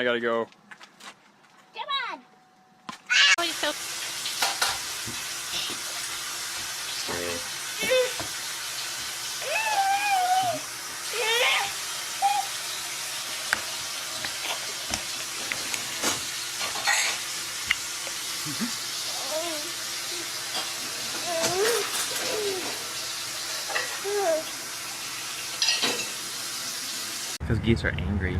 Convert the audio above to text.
I gotta go. Come on. Oh, he's so... Because geese are angry.